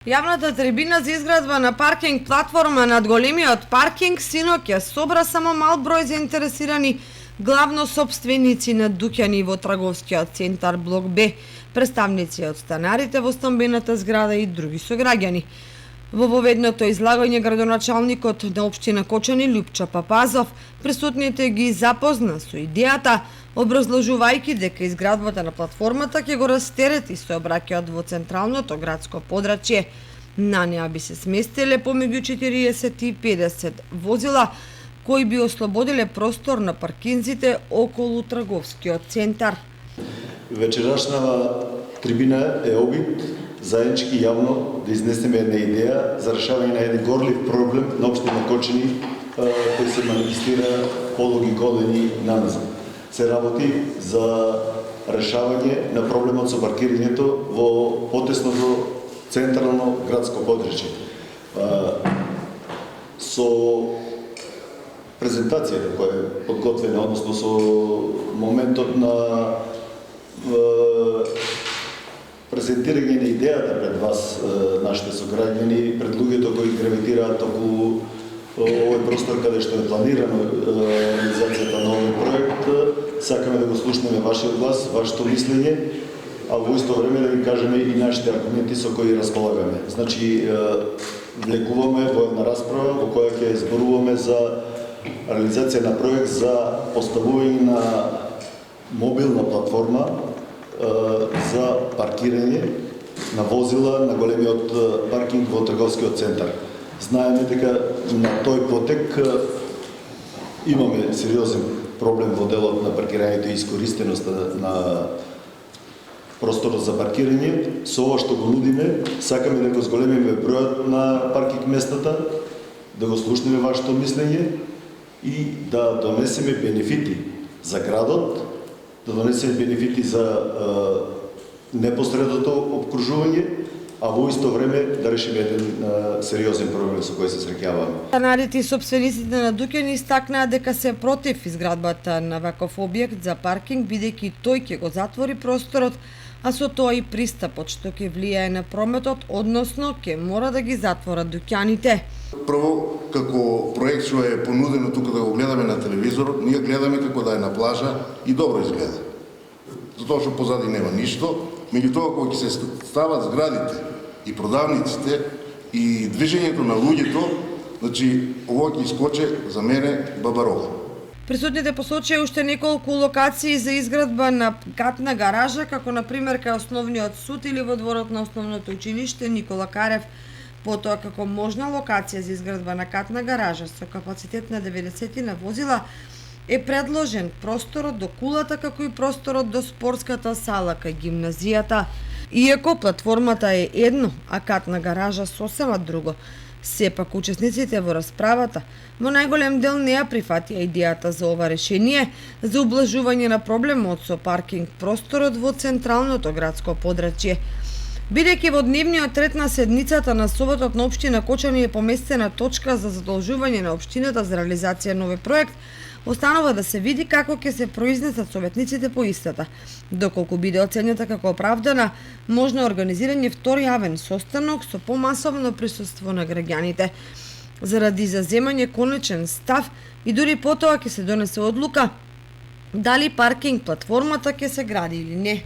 Јавната трибина за изградба на паркинг платформа над големиот паркинг синоќ ја собра само мал број заинтересирани, главно сопственици на дуќани во трговскиот центар Блок Б, представници од станарите во стамбената зграда и други сограѓани. Во воведното излагање градоначалникот на општина Кочани Љупчо Папазов присутните ги запозна со идејата, образложувајќи дека изградбата на платформата ќе го растерети сообраќајот во централното градско подрачје. На неа би се сместиле помеѓу 40 и 50 возила, кои би ослободиле простор на паркинзите околу трговскиот центар. Вечерашната трибина е обид заеднички јавно да изнесеме една идеја за решавање на еден горлив проблем на општина Кочани кој се манифестира подолги години наназад. Се работи за решавање на проблемот со паркирањето во потесното централно градско подрачје. Со презентацијата која е подготвена, односно со моментот на презентирање на идејата пред вас, нашите сограѓани, пред луѓето кои гравитираат околу овој простор каде што е планирано реализацијата на овој проект, сакаме да го слушнеме вашиот глас, вашето мислење, а во исто време да ви кажеме и нашите аргументи со кои располагаме. Значи, влекуваме во една расправа во која ќе зборуваме за реализација на проект за поставување на мобилна платформа за паркирање на возила на големиот паркинг во трговскиот центар. Знаеме дека на тој потек имаме сериозен проблем во делот на паркирањето и искористеноста на просторот за паркирање. Со ова што го нудиме, сакаме да го зголемиме бројот на паркинг местата, да го слушнеме вашето мислење и да донесеме бенефити за градот, да донесеме бенефити за непосредното обкружување, а во исто време да решиме еден сериозен проблем со кој се среќаваме. Станарите и сопствениците на дуќани истакнаа дека се против изградбата на ваков објект за паркинг, бидејќи тој ќе го затвори просторот, а со тоа и пристапот, што ќе влијае на прометот, односно ќе мора да ги затворат дуќаните. Прво, како проект што е понудено тука да го гледаме на телевизорот, ние гледаме како да е на плажа и добро изгледа. Затоа што позади нема ништо, меѓутоа кога ќе се стават зградите и продавниците и движењето на луѓето, значи ова ќе искоче за мене бабарога. Присутните посочија уште неколку локации за изградба на катна гаража, како на пример кај основниот суд или во дворот на основното училиште Никола Карев. Потоа како можна локација за изградба на катна гаража со капацитет на 90 на возила е предложен просторот до кулата, како и просторот до спортската сала кај гимназијата. Иако платформата е едно, а катна гаража сосема друго, сепак учесниците во расправата во најголем дел не ја прифатија идејата за ова решение за ублажување на проблемот со паркинг просторот во централното градско подрачје. Бидејќи во дневниот ред на седницата на Советот на општина Кочани е поместена точка за задолжување на општината за реализација на овој проект, останува да се види како ќе се произнесат советниците по истата. Доколку биде оценета како оправдана, можно организирање втори јавен состанок со помасовно присуство на граѓаните. Заради заземање конечен став и дури потоа ќе се донесе одлука дали паркинг платформата ќе се гради или не.